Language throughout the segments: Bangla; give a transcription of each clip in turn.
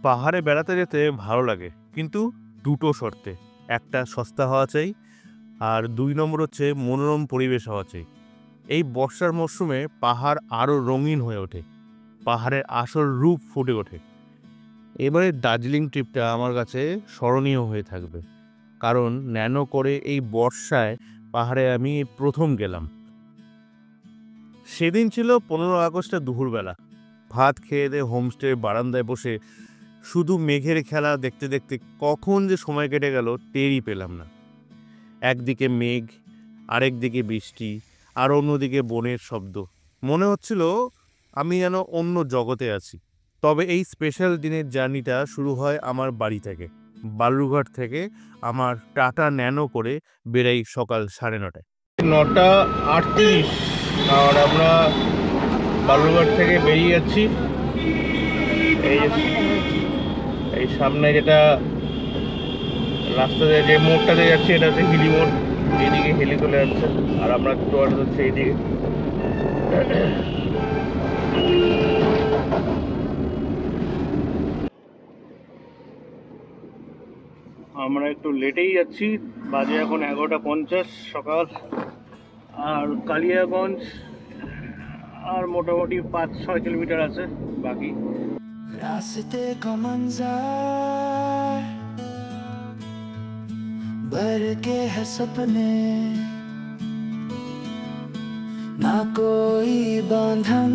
পাহাড়ে বেড়াতে যেতে ভালো লাগে, কিন্তু দুটো শর্তে। একটা, সস্তা হওয়া চাই, আর 2 নম্বর হচ্ছে মনোরম পরিবেশ হওয়া চাই। এই বর্ষার মরশুমে পাহাড় আরও রঙিন হয়ে ওঠে, পাহাড়ের আসল রূপ ফুটে ওঠে। এবারে দার্জিলিং ট্রিপটা আমার কাছে স্মরণীয় হয়ে থাকবে, কারণ ন্যানো করে এই বর্ষায় পাহাড়ে আমি প্রথম গেলাম। সেদিন ছিল 15 আগস্টের দুপুরবেলা। ভাত খেয়ে দিয়ে হোমস্টের বারান্দায় বসে শুধু মেঘের খেলা দেখতে দেখতে কখন যে সময় কেটে গেল টেরই পেলাম না। একদিকে মেঘ, আরেক দিকে বৃষ্টি, আর অন্যদিকে বনের শব্দ। মনে হচ্ছিল আমি যেন অন্য জগতে আছি। তবে এই স্পেশাল দিনের জার্নিটা শুরু হয় আমার বাড়ি থেকে, বালুরঘাট থেকে। আমার টাটা ন্যানো করে বেরাই সকাল 9:30টায়। 9:38 আর আমরা বালুরঘাট থেকে বেরিয়ে যাচ্ছি। এই সামনে যেটা রাস্তা যে মোড়টাতে যাচ্ছে, এটা হচ্ছে হিলি মোড়। এইদিকে হেলি চলে যাচ্ছে, আর আমরা টোয়ার্ড হচ্ছে এইদিকে। আমরা একটু লেটেই যাচ্ছি, বাজে এখন 11:50 সকাল। আর কালিয়াগঞ্জ আর মোটামুটি 5-6 কিলোমিটার আছে বাকি। রাস্তে का मंजर भर के है सपने, ना कोई बंधन,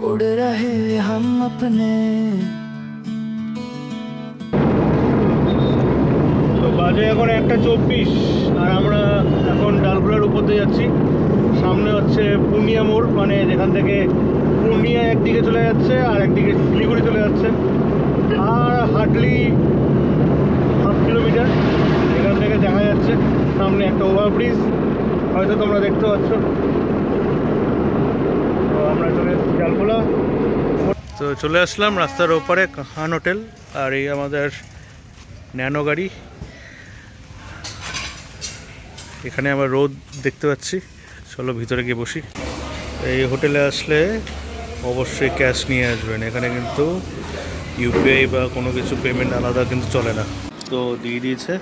उड़ रहे हम अपने। তো বাজে এখন 1:24 আর আমরা এখন ডালখোলার উপর দিয়ে যাচ্ছি। সামনে হচ্ছে পূর্ণিয়া মোড়, মানে যেখান থেকে পূর্ণিয়া একদিকে চলে যাচ্ছে আর একদিকে শিলিগুড়ি চলে যাচ্ছে। আর হার্ডলি 1/2 কিলোমিটার এখান থেকে দেখা যাচ্ছে সামনে একটা ওভারব্রিজ, হয়তো তোমরা দেখতে পাচ্ছ। তো আমরা চলে এসেছি ডালখোলা। তো চলে আসলাম রাস্তার ওপারে কাহান হোটেল, আর এই আমাদের ন্যানো গাড়ি। এখানে আবার রোদ দেখতে পাচ্ছি। চলো ভিতরে গিয়ে বসি। এই হোটেলে আসলে অবশ্যই ক্যাশ নিয়ে আসবেন, এখানে কিন্তু ইউপিআই বা কোনো কিছু পেমেন্ট আলাদা কিন্তু চলে না। তো দিয়ে দিয়েছে,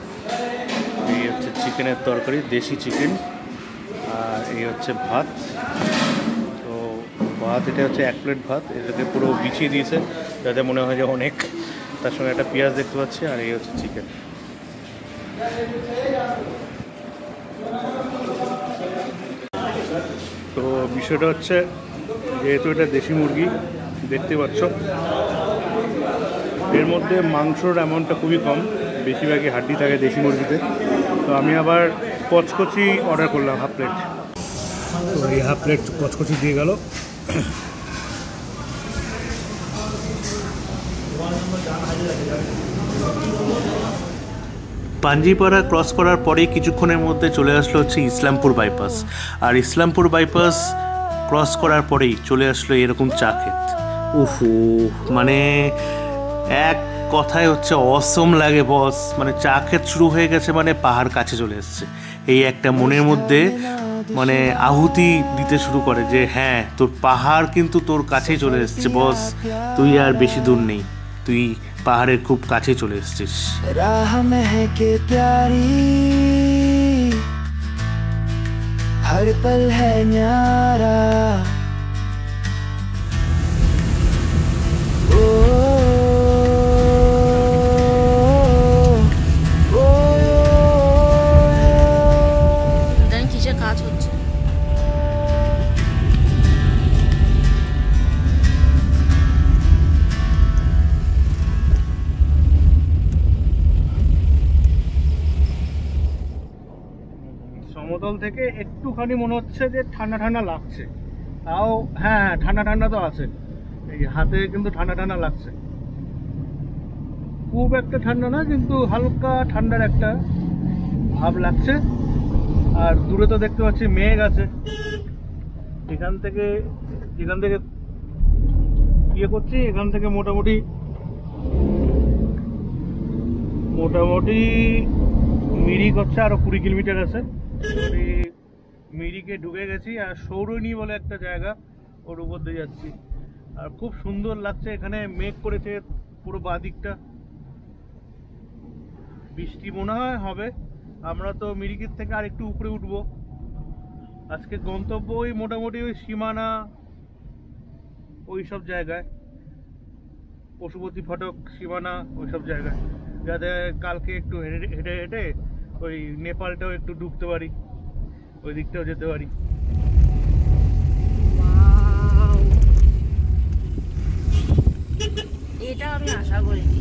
এই হচ্ছে চিকেনের তরকারি, দেশি চিকেন, আর এই হচ্ছে ভাত। তো ভাত, এটা হচ্ছে 1 প্লেট ভাত, এটাকে পুরো বিছিয়ে দিয়েছে যাতে মনে হয় যে অনেক। তার সঙ্গে একটা পেঁয়াজ দেখতে পাচ্ছি, আর এই হচ্ছে চিকেন। তো বিষয়টা হচ্ছে, যেহেতু এটা দেশি মুরগি দেখতে পাচ্ছ, এর মধ্যে মাংসর অ্যামাউন্টটা খুবই কম, বেশিরভাগই হাড্ডি থাকে দেশি মুরগিতে। তো আমি আবার কচকচি অর্ডার করলাম 1/2 প্লেট। তো এই 1/2 প্লেট কচকচি দিয়ে গেল। পাঞ্জিপাড়া ক্রস করার পরেই কিছুক্ষণের মধ্যে চলে আসলো হচ্ছে ইসলামপুর বাইপাস, আর ইসলামপুর বাইপাস ক্রস করার পরেই চলে আসলো এরকম চা ক্ষেত। উফু, মানে এক কথায় হচ্ছে অসম লাগে বস। মানে চা ক্ষেত শুরু হয়ে গেছে, মানে পাহাড় কাছে চলে এসছে। এই একটা মনের মধ্যে মানে আহুতি দিতে শুরু করে যে হ্যাঁ, তোর পাহাড় কিন্তু তোর কাছেই চলে এসছে বস, তুই আর বেশি দূর নেই, তুই পাহাড়ের খুব কাছে চলে এসেছিস। রাহ মেহকে প্যারি হর পল হ্যায় ন্যারা। কিসের কাজ হচ্ছে? সমতল থেকে একটুখানি মনে হচ্ছে যে ঠান্ডা ঠান্ডা লাগছে, তাও হ্যাঁ ঠান্ডা ঠান্ডা তো আছে, এই হাতে কিন্তু ঠান্ডা ঠান্ডা লাগছে। খুব একটা ঠান্ডা না, কিন্তু হালকা ঠান্ডার একটা ভাব লাগছে। আর দূরে তো দেখতে পাচ্ছি মেঘ আছে। এখান থেকে ইয়ে করছি, এখান থেকে মোটামুটি মিরিক হচ্ছে আরো 20 কিলোমিটার আছে। মিরিকে ঢুকে গেছি, আর সৌরনী বলে একটা জায়গা, ওর উপর দিয়ে যাচ্ছি। আর খুব সুন্দর লাগছে। এখানে মেঘ করেছে পুরো বাদিকটা, বৃষ্টি মনে হয় হবে। আমরা তো মিরিকের থেকে আর একটু উপরে উঠবো। আজকে গন্তব্য ওই মোটামুটি ওই সীমানা, ওই সব জায়গায়, পশুপতি ফটক, সীমানা, ওই সব জায়গায়, যাতে কালকে একটু হেঁটে হেঁটে ওই নেপালটাও একটু ডুবতে পারি, ওই দিকটাও যেতে পারি। এটা আমি আশা করিনি,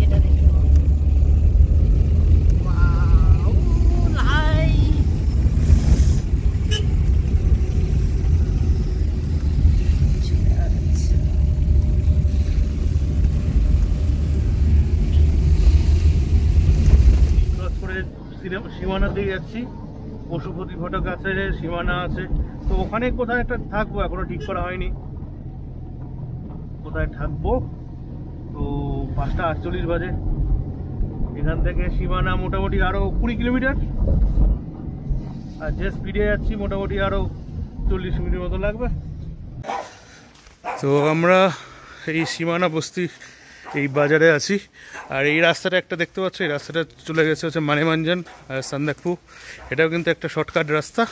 এটা দেখো। সীমানা দিয়ে যাচ্ছি, পশুপতি ফটক আছে, সীমানা আছে, তো ওখানে কোথায় একটা থাকবো, এখনো ঠিক করা হয়নি কোথায় থাকবো। তো 5:48 বাজে। এখান থেকে সীমানা মোটামুটি আরো 20 কিলোমিটার, আর যে স্পিডে যাচ্ছি মোটামুটি আরো 40 মিনিটের মতো লাগবে। তো আমরা এই সীমানা বস্তি এই বাজারে আছি, আর এই রাস্তাটা একটা দেখতে পাচ্ছ, এই রাস্তাটা চলে গেছে হচ্ছে মানেভঞ্জন আর সান্দাকফু। এটাও কিন্তু একটা শর্টকাট রাস্তা,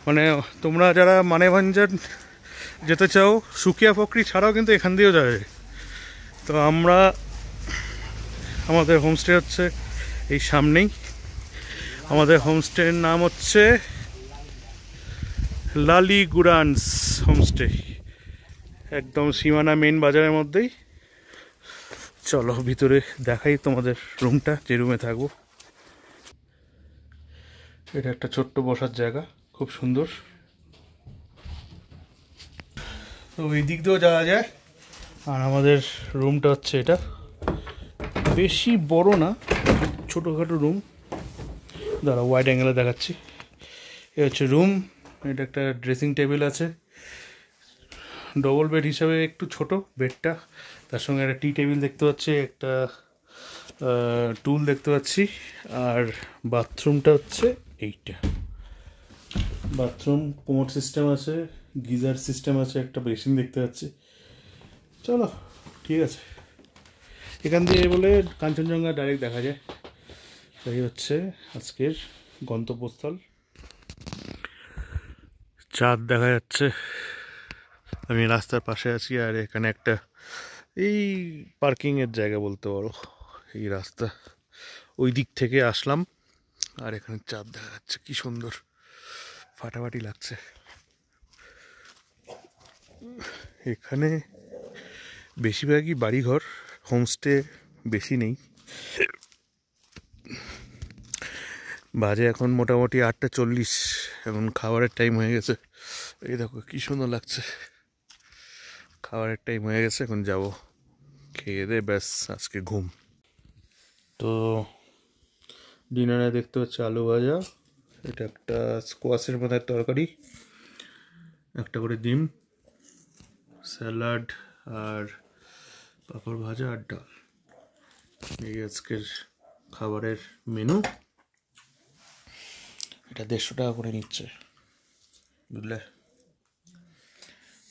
মানে তোমরা যারা মানেভঞ্জন যেতে চাও, সুকিয়া পকরি ছাড়াও কিন্তু এখান দিয়েও যাবে। তো আমরা, আমাদের হোমস্টে হচ্ছে এই সামনেই। আমাদের হোমস্টের নাম হচ্ছে লালিগুরান্স হোমস্টে, একদম সীমানা মেন বাজারের মধ্যেই। চলো ভিতরে দেখাই তোমাদের রুমটা, যে রুমে থাকবো। এটা একটা ছোট্ট বসার জায়গা, খুব সুন্দর। তো ওই দিক দিয়েও যাওয়া যায়। আর আমাদের রুমটা হচ্ছে এটা, বেশি বড় না, ছোটোখাটো রুম। দাঁড়া ওয়াইড অ্যাঙ্গেলে দেখাচ্ছি। এ হচ্ছে রুম। এটা একটা ড্রেসিং টেবিল আছে, ডবল বেড হিসাবে একটু ছোট বেডটা। তার সঙ্গে একটা টি টেবিল দেখতে পাচ্ছি, একটা টুল দেখতে পাচ্ছি। আর বাথরুমটা হচ্ছে এইটা। বাথরুম কোমোড সিস্টেম আছে, গিজার সিস্টেম আছে, একটা বেসিন দেখতে পাচ্ছি। চলো ঠিক আছে, এখান দিয়ে বলে কাঞ্চনজঙ্ঘা ডাইরেক্ট দেখা যায়। এই হচ্ছে আজকের গন্তব্যস্থল। চাঁদ দেখা যাচ্ছে। আমি রাস্তার পাশে আছি, আর এখানে একটা এই পার্কিংয়ের জায়গা বলতে পারো। এই রাস্তা ওই দিক থেকে আসলাম, আর এখানে চাঁদ দেখা যাচ্ছে, কি সুন্দর, ফাটাফাটি লাগছে। এখানে বেশিরভাগই বাড়িঘর, হোমস্টে বেশি নেই। বাজে এখন মোটামুটি 8:40, এখন খাবারের টাইম হয়ে গেছে। এই দেখো কি সুন্দর লাগছে, খাবারের টাইম হয়ে গেছে, এখন যাব খেয়ে দে, ব্যাস আজকে ঘুম। তো ডিনারে দেখতে হচ্ছে আলু ভাজা, এটা একটা স্কোয়াশের মধ্যে তরকারি, একটা করে ডিম, স্যালাড, আর পাঁপড় ভাজা, আর ডাল। এই আজকের খাবারের মেনু। এটা 150 টাকা করে নিচ্ছে, বুঝলে।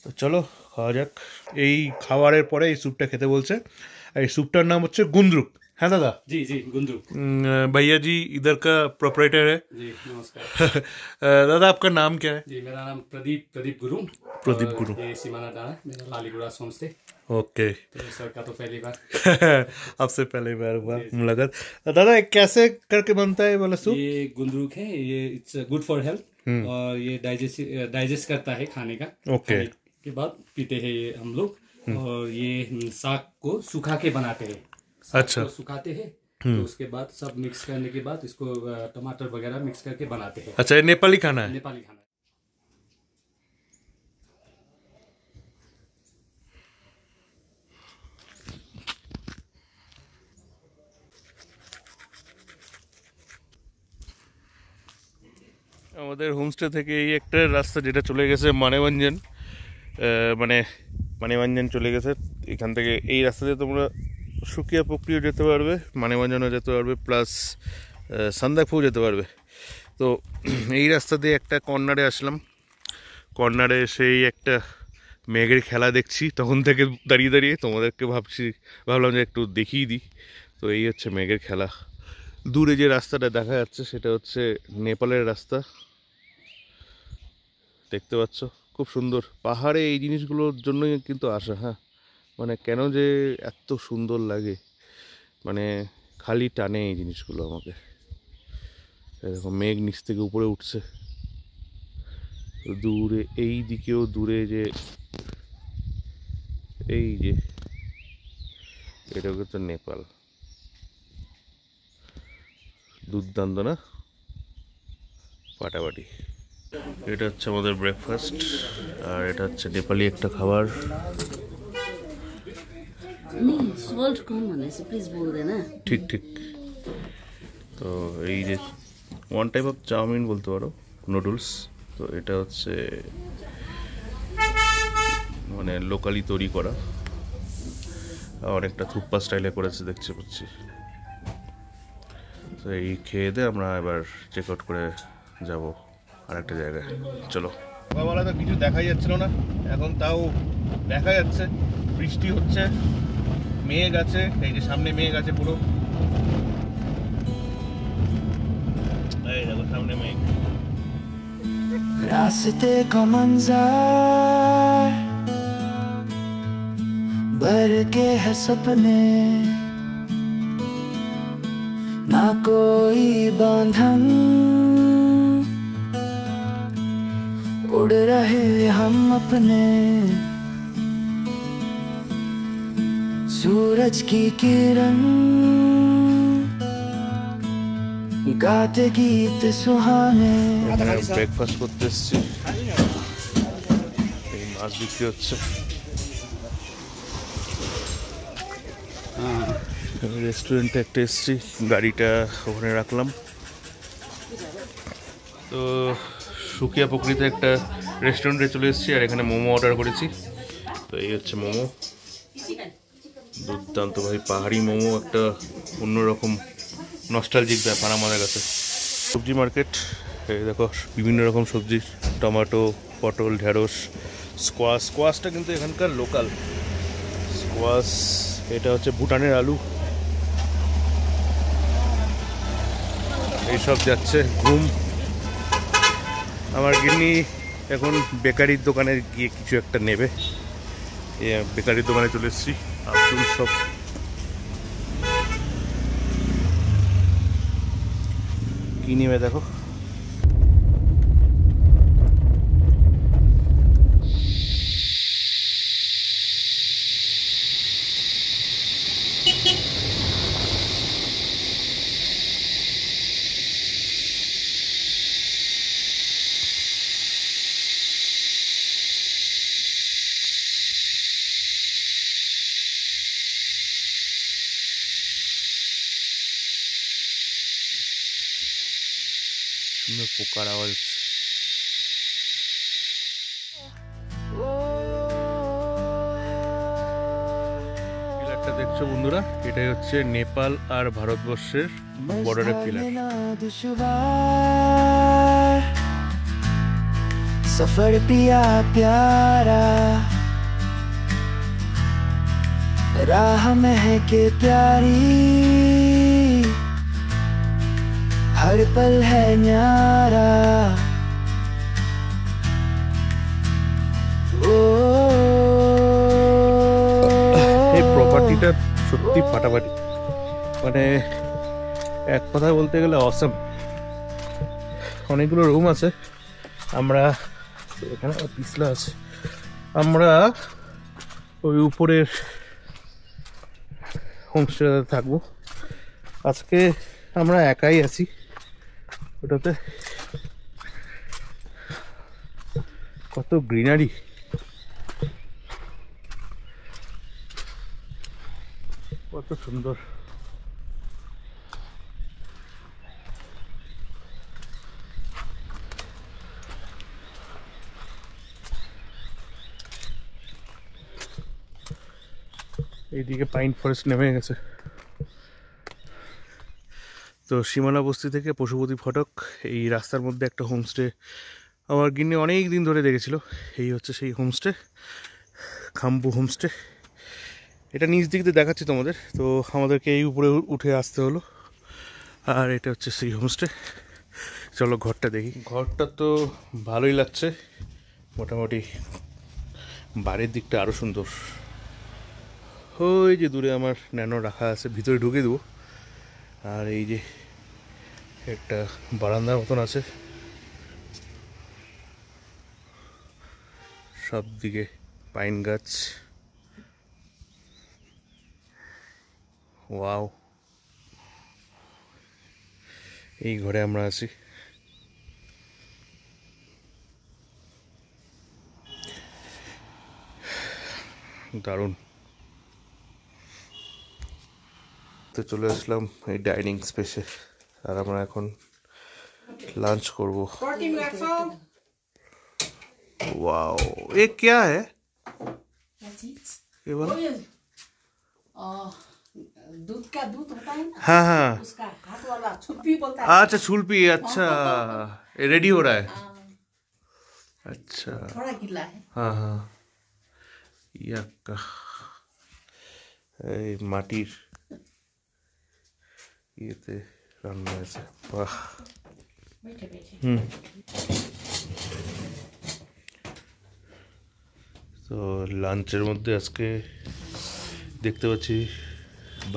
তো চলো খাওয়া যাক। এই খাবারের পরে এই স্যুপটা খেতে বলছে, আর এই স্যুপটার नाम হচ্ছে गुंद्रुक। हाँ दादा जी जी गुंद्रुक। भैया जी इधर का प्रोपराइटर है जी नमस्कार। दादा आपका नाम क्या है? जी मेरा नाम प्रदीप गुरु। प्रदीप गुरु। ये सीमाना डाना मेरा लालीगुड़ा होमस्टे। ओके तो सर का तो पहली बार आपसे पहली बार हुआ मुलाकात। दादा कैसे करके बनता है वाला सूप? ये गुंद्रुक है, ये इट्स गुड फॉर हेल्थ, और ये डाइजेस्ट करता है खाने का। ओके। खाने के बाद पीते हैं ये हम लोग। और ये साग को सुखा के बनाते हैं। अच्छा। सुखाते हैं, तो उसके बाद सब मिक्स करने के बाद इसको टमाटर वगैरह मिक्स करके बनाते हैं। अच्छा, ये नेपाली खाना है? नेपाली खाना। আমাদের হোমস্টে থেকে এই একটা রাস্তা যেটা চলে গেছে মানেভঞ্জন, মানে মানেভঞ্জন চলে গেছে। এখান থেকে এই রাস্তা দিয়ে তোমরা সুকিয়া পকরিও যেতে পারবে, মানেভঞ্জনও যেতে পারবে, প্লাস সান্দাকফু যেতে পারবে। তো এই রাস্তা দিয়ে একটা কর্নারে আসলাম, কর্নারে সেই একটা মেঘের খেলা দেখছি তখন থেকে দাঁড়িয়ে দাঁড়িয়ে, তোমাদেরকে ভাবলাম যে একটু দেখিয়ে দিই। তো এই হচ্ছে মেঘের খেলা। দূরে যে রাস্তাটা দেখা যাচ্ছে সেটা হচ্ছে নেপালের রাস্তা, দেখতে পাচ্ছ খুব সুন্দর। পাহাড়ে এই জিনিসগুলোর জন্যই কিন্তু আসা। হ্যাঁ, মানে কেন যে এত সুন্দর লাগে, মানে খালি টানে এই জিনিসগুলো আমাকে। দেখো মেঘ নিচ থেকে উপরে উঠছে, দূরে এই দিকেও দূরে যে এই যে এটা কিন্তু নেপাল। দুর্দান্ত না, ফাটাফাটি। এটা হচ্ছে আমাদের ব্রেকফাস্ট, আর এটা হচ্ছে নেপালি একটা খাবার। नहीं सॉल्ट कम होने से प्लीज बोल देना। ঠিক ঠিক। তো এই যে ওয়ান টাইপ অফ চাউমিন বলতে পারো, নুডলস। তো এটা হচ্ছে মানে লোকালি তৈরি করা, অনেকটা থুপ্পা স্টাইলে করেছে দেখতে পাচ্ছি। তো এই খেয়ে দিয়ে আমরা এবার চেক আউট করে যাব আর একটা জায়গায়। চলো। সকালবেলা তো কিছু দেখাই যাচ্ছিল না, এখন তাও দেখা যাচ্ছে। বৃষ্টি হচ্ছে, মেঘ আছে, এই যে সামনে মেঘ আছে পুরো, এই দেখো সামনে মেঘ। रास्ते का मंजर भर के है सपने, ना कोई बंधन, उड़ रहे हम अपने। सूरज की किरण गाते गीत सुहाने। ব্রেকফাস্ট করতে এসছি, এই মাছ বিক্রি হচ্ছে। রেস্টুরেন্টে একটা এসছি, গাড়িটা ওখানে রাখলাম। তো সুকিয়া পুকুরিতে একটা রেস্টুরেন্টে চলে এসেছি, আর এখানে মোমো অর্ডার করেছি। তো এই হচ্ছে মোমো, দুর্দান্ত ভাই, পাহাড়ি মোমো, একটা অন্যরকম নস্টালজিক ব্যাপার আমাদের কাছে। সবজি মার্কেট, এই দেখো বিভিন্ন রকম সবজি, টমেটো, পটল, ঢেঁড়স, স্কোয়াশটা কিন্তু এখানকার লোকাল স্কোয়াশ। এটা হচ্ছে ভুটানের আলু, এইসব যাচ্ছে। ঘুম। আমার গিন্নি এখন বেকারির দোকানে গিয়ে কিছু একটা নেবে, বেকারির দোকানে চলে এসেছি। আব্দুল সব কি নেবে দেখো। সুন্দর পোকার আওয়াজ হচ্ছে। পিলারটা দেখছো বন্ধুরা, এটাই হচ্ছে নেপাল আর ভারতবর্ষের বর্ডারের পিলার। सफर पिया प्यारा, राह महके प्यारी, हर पल है न्यारा। এই প্রপার্টিটা সত্যি ফাটাফাটি, মানে এক কথায় বলতে গেলে অসম। অনেকগুলো রুম আছে, আমরা এখানে পিছলা আছে, আমরা ওই উপরের হোমস্টেতে থাকবো আজকে। আমরা একাই আছি ওটাতে, কত গ্রিনারি, কত সুন্দর। এইদিকে পাইন ফরেস্ট নেমে গেছে। তো সীমানা বস্তি থেকে পশুপতি ফটক, এই রাস্তার মধ্যে একটা হোমস্টে আমার গিন্নি অনেক দিন ধরে দেখেছিল। এই হচ্ছে সেই হোমস্টে, খাম্বু হোমস্টে। এটা নিচ দিক দিয়ে দেখাচ্ছি তোমাদের। তো আমাদেরকে এই উপরে উঠে আসতে হলো। আর এটা হচ্ছে সেই হোমস্টে। চলো ঘরটা দেখি। ঘরটা তো ভালোই লাগছে মোটামুটি। বাড়ির দিকটা আরও সুন্দর। ওই যে দূরে আমার ন্যানো রাখা আছে, ভিতরে ঢুকে দেবো। আর এই যে একটা বারান্দার মতন আছে, সব দিকে পাইন গাছ। ওয়াও, এই ঘরে আমরা আছি। দারুণ। তো চলে আসলাম এই ডাইনিং স্পেসে। আর আমরা এখন লাঞ্চ করব। वाओ, ये क्या है? ये वाला दूध का दूध होता है ना, हाँ हाँ, उसका हाथ वाला छुल्पी बोलता है। अच्छा छुलपी। अच्छा, ये रेडी हो रहा है। अच्छा, थोड़ा गिला है। हाँ हाँ, याक्का এই মাটির ইয়েতে রান্না হয়েছে। বাহ। बैठे बैठे। তো লাঞ্চের মধ্যে আজকে দেখতে পাচ্ছি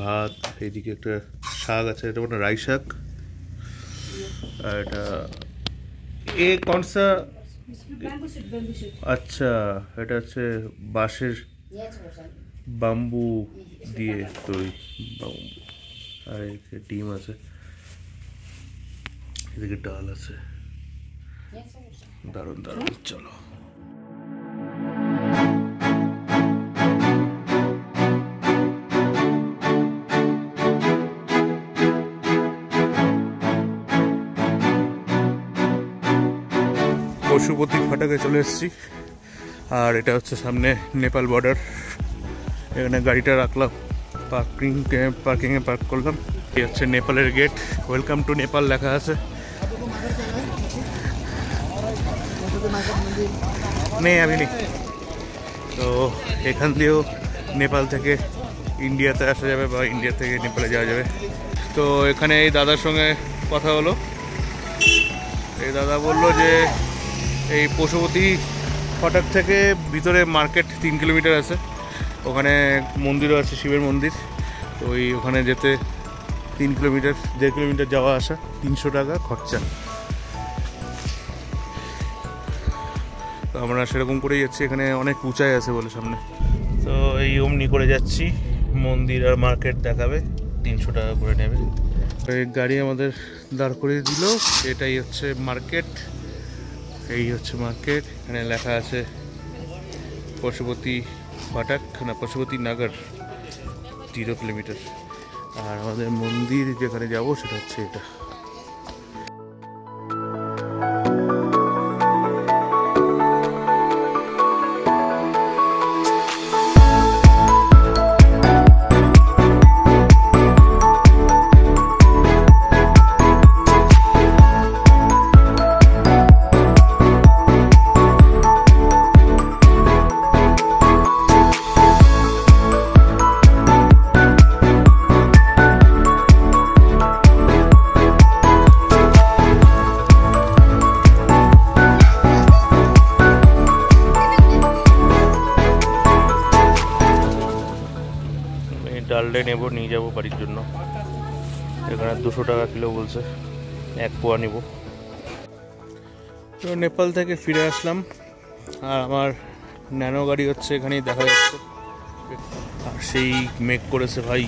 ভাত, এইদিকে একটা শাক আছে, এটা মানে রাই শাক। আর এটা এ কনসা? আচ্ছা, এটা হচ্ছে বাঁশের বাম্বু দিয়ে তৈরি বাম্বু। আর এদিকে ডিম আছে, এদিকে ডাল আছে। দারুণ দারুণ। চলো পশুপতি ফাটাকে চলে এসেছি। আর এটা হচ্ছে সামনে নেপাল বর্ডার। এখানে গাড়িটা রাখলাম, পার্কিংয়ে পার্ক করলাম। এই হচ্ছে নেপালের গেট। ওয়েলকাম টু নেপাল লেখা আছে। নেই আমি নেই। তো এখান দিয়েও নেপাল থেকে ইন্ডিয়াতে আসা যাবে বা ইন্ডিয়া থেকে নেপালে যাওয়া যাবে। তো এখানে এই দাদার সঙ্গে কথা হলো। এই দাদা বললো যে এই পশুপতি ফাটাক থেকে ভিতরে মার্কেট 3 কিলোমিটার আছে, ওখানে মন্দিরও আছে, শিবের মন্দির। তো ওখানে যেতে 3 কিলোমিটার, 1.5 কিলোমিটার যাওয়া আসা, 300 টাকা খরচা। তো আমরা সেরকম করেই যাচ্ছি। এখানে অনেক উঁচাই আছে বলে সামনে। তো এই অমনি করে যাচ্ছি, মন্দির আর মার্কেট দেখাবে, 300 টাকা করে নেবে। এই গাড়ি আমাদের দাঁড় করিয়ে দিল। এটাই হচ্ছে মার্কেট। এই হচ্ছে মার্কেট। এখানে লেখা আছে পশুপতি ফাটাক না পশুপতি নগর, 0 কিলোমিটার। আর আমাদের মন্দির যেখানে যাব সেটা হচ্ছে এটা। ডালডে নেব, নিয়ে যাবো বাড়ির জন্য। এখানে 200 টাকা কিলো বলছে, 1 পোয়া নেব। তো নেপাল থেকে ফিরে আসলাম। আর আমার ন্যানো গাড়ি হচ্ছে এখানেই দেখা যাচ্ছে। আর সেই মেঘ করেছে ভাই।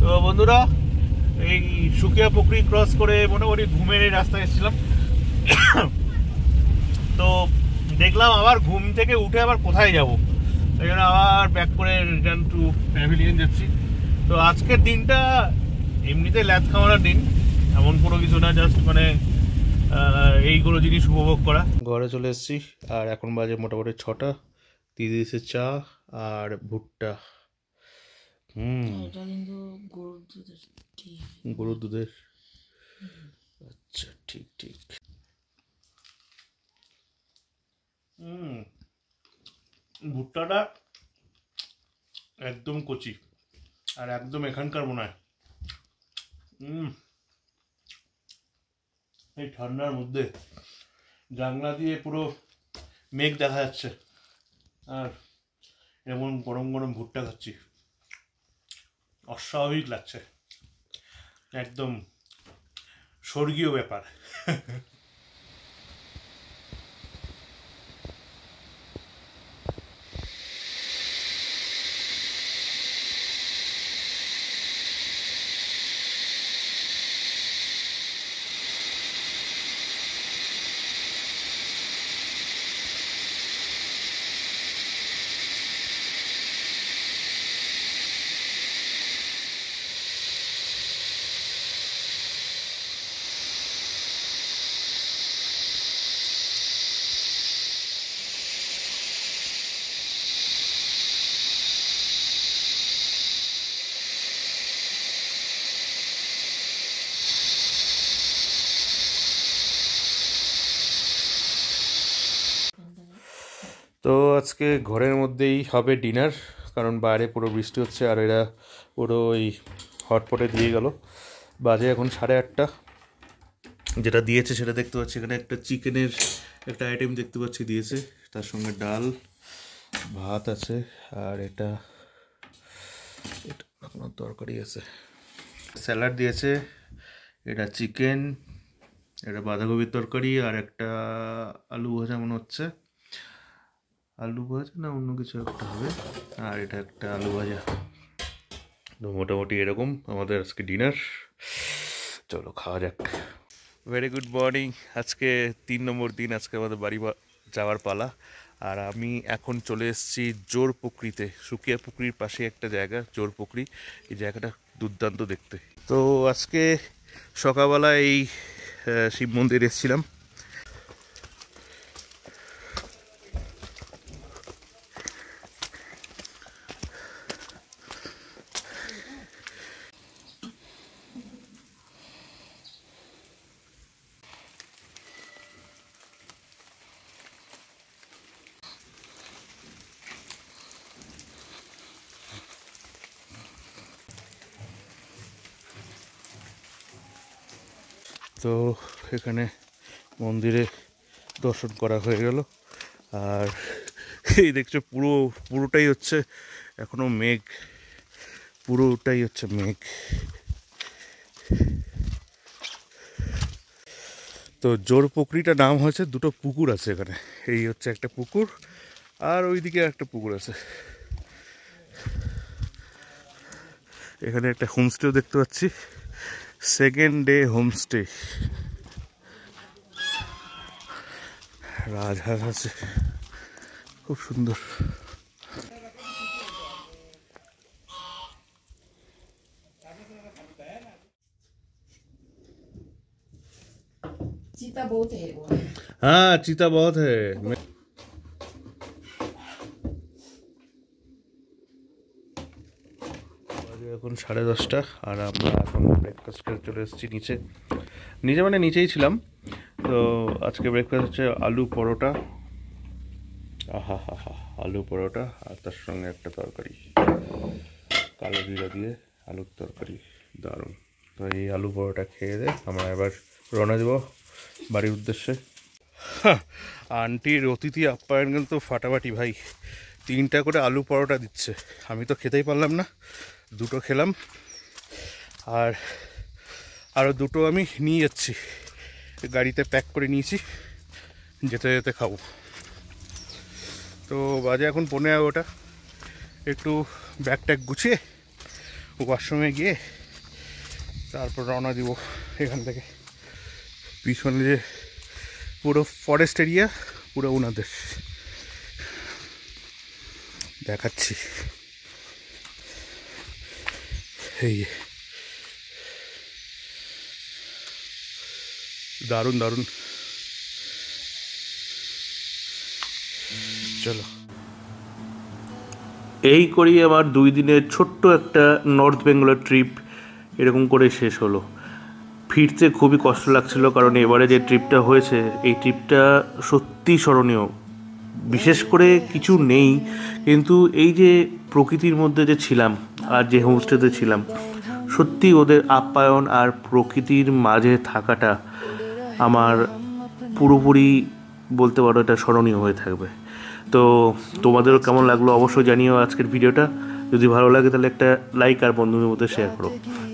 তো বন্ধুরা, এই সুকিয়া পুকুরি ক্রস করে মোটামুটি ঘুমের এই রাস্তায় এসেছিলাম। তো দেখলাম আবার ঘুম থেকে উঠে আবার কোথায় যাব, এই জন্য আবার ব্যাক করে রিটার্ন টু প্যাভিলিয়ন যাচ্ছি। তো আজকের দিনটা এমনিতে ল্যাদ খাওয়ার দিন, এমন কোনো কিছু না, জাস্ট মানে এইগুলো জিনিস উপভোগ করা। ঘরে চলে এসেছি আর এখন বাজে মোটামুটি 6টা। দিয়ে দিয়েছে চা আর ভুট্টা। এটা কিন্তু গরুর দুধের টি। গরুর দুধের, আচ্ছা ঠিক ঠিক। ভুট্টাটা একদম কচি আর একদম এখানকার মনে হয়। এই ঠান্ডার মধ্যে জানলা দিয়ে পুরো মেঘ দেখা যাচ্ছে আর এমন গরম গরম ভুট্টা খাচ্ছি, অস্বাভাবিক লাগছে, একদম স্বর্গীয় ব্যাপার। তো আজকে ঘরের মধ্যেই হবে ডিনার, কারণ বাইরে পুরো বৃষ্টি হচ্ছে আর এরা পুরো ওই হটপটে দিয়ে গেল। বাজে এখন 8:30। যেটা দিয়েছে সেটা দেখতে পাচ্ছি, এখানে একটা চিকেনের একটা আইটেম দেখতে পাচ্ছি দিয়েছে, তার সঙ্গে ডাল ভাত আছে আর এটা কোনো তরকারি আছে, স্যালাড দিয়েছে, এটা চিকেন, এটা বাঁধাকপির তরকারি আর একটা আলু ভাজা মনে হচ্ছে, আলু ভাজা না অন্য কিছু একটা হবে, আর এটা একটা আলু ভাজা। তো মোটামুটি এরকম আমাদের আজকে ডিনার, চলো খাওয়া যাক। Very good morning. আজকে 3 নম্বর দিন, আজকে আমাদের বাড়ি যাওয়ার পালা। আর আমি এখন চলে এসেছি জোরপুকুরিতে, সুকিয়া পুকুরির পাশে একটা জায়গা জোরপুকুরি। এই জায়গাটা দুর্দান্ত দেখতে। তো আজকে সকালবেলা এই শিব মন্দির এসেছিলাম। তো এখানে মন্দিরে দর্শন করা হয়ে গেল। আর এই দেখছো পুরোটাই হচ্ছে এখনো মেঘ, পুরোটাই হচ্ছে মেঘ। তো জোরপুকুরিটার নাম হয়েছে, দুটো পুকুর আছে এখানে, এই হচ্ছে একটা পুকুর আর ওইদিকে একটা পুকুর আছে। এখানে একটা হোমস্টেও দেখতে পাচ্ছি, সেকেন্ড ডে হোমস্টে। রাজহাঁস আছে, খুব সুন্দর। चीता बहुत है वो। हाँ चीता बहुत है। এখন 10:30 আর আমরা এখন ব্রেকফাস্ট করে চলে এসেছি নিচে মানে নিচেই ছিলাম। তো আজকে ব্রেকফাস্ট হচ্ছে আলু পরোটা, আহা হা হা, আলু পরোটা আর তার সঙ্গে একটা তরকারি, কালো জিরা দিয়ে আলুর তরকারি, দারুণ। তো এই আলু পরোটা খেয়ে দিয়ে আমরা এবার রওনা দেব বাড়ির উদ্দেশ্যে। আন্টির অতিথি আপ্যায়ন কিন্তু ফাটাফাটি ভাই, 3টা করে আলু পরোটা দিচ্ছে। আমি তো খেতেই পারলাম না, 2টো খেলাম আর আরও 2টো আমি নিয়ে যাচ্ছি, গাড়িতে প্যাক করে নিয়েছি, যেতে যেতে খাবো। তো বাজে এখন 11:15, একটু ব্যাগ ট্যাগ গুছিয়ে ওয়াশরুমে গিয়ে তারপর রওনা দিব এখান থেকে। পিছনে যে পুরো ফরেস্ট এরিয়া, পুরো ওনাদের দেখাচ্ছি। এই দারুণ দারুণ, চলো। এই করেই আমার 2 দিনের ছোট্ট একটা নর্থ বেঙ্গলের ট্রিপ এরকম করে শেষ হলো। ফিরতে খুবই কষ্ট লাগছিল, কারণ এবারে যে ট্রিপটা হয়েছে এই ট্রিপটা সত্যি স্মরণীয়। বিশেষ করে কিছু নেই, কিন্তু এই যে প্রকৃতির মধ্যে যে ছিলাম আর যে হোমস্টেতে ছিলাম, সত্যি ওদের আপ্যায়ন আর প্রকৃতির মাঝে থাকাটা আমার পুরোপুরি বলতে পারো এটা স্মরণীয় হয়ে থাকবে। তো তোমাদেরও কেমন লাগলো অবশ্যই জানিও আজকের ভিডিওটা। যদি ভালো লাগে তাহলে একটা লাইক আর বন্ধুদের মধ্যে শেয়ার করো।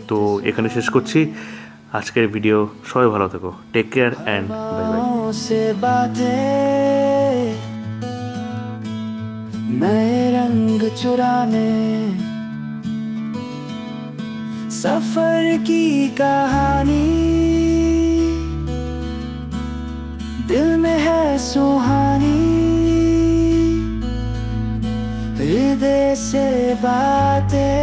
তো এখানে শেষ করছি আজকের ভিডিও। সবাই ভালো থেকো, take care and bye bye. नए रंग चुराने, सफर की कहानी दिल में है सुहानी, हृदय से बातें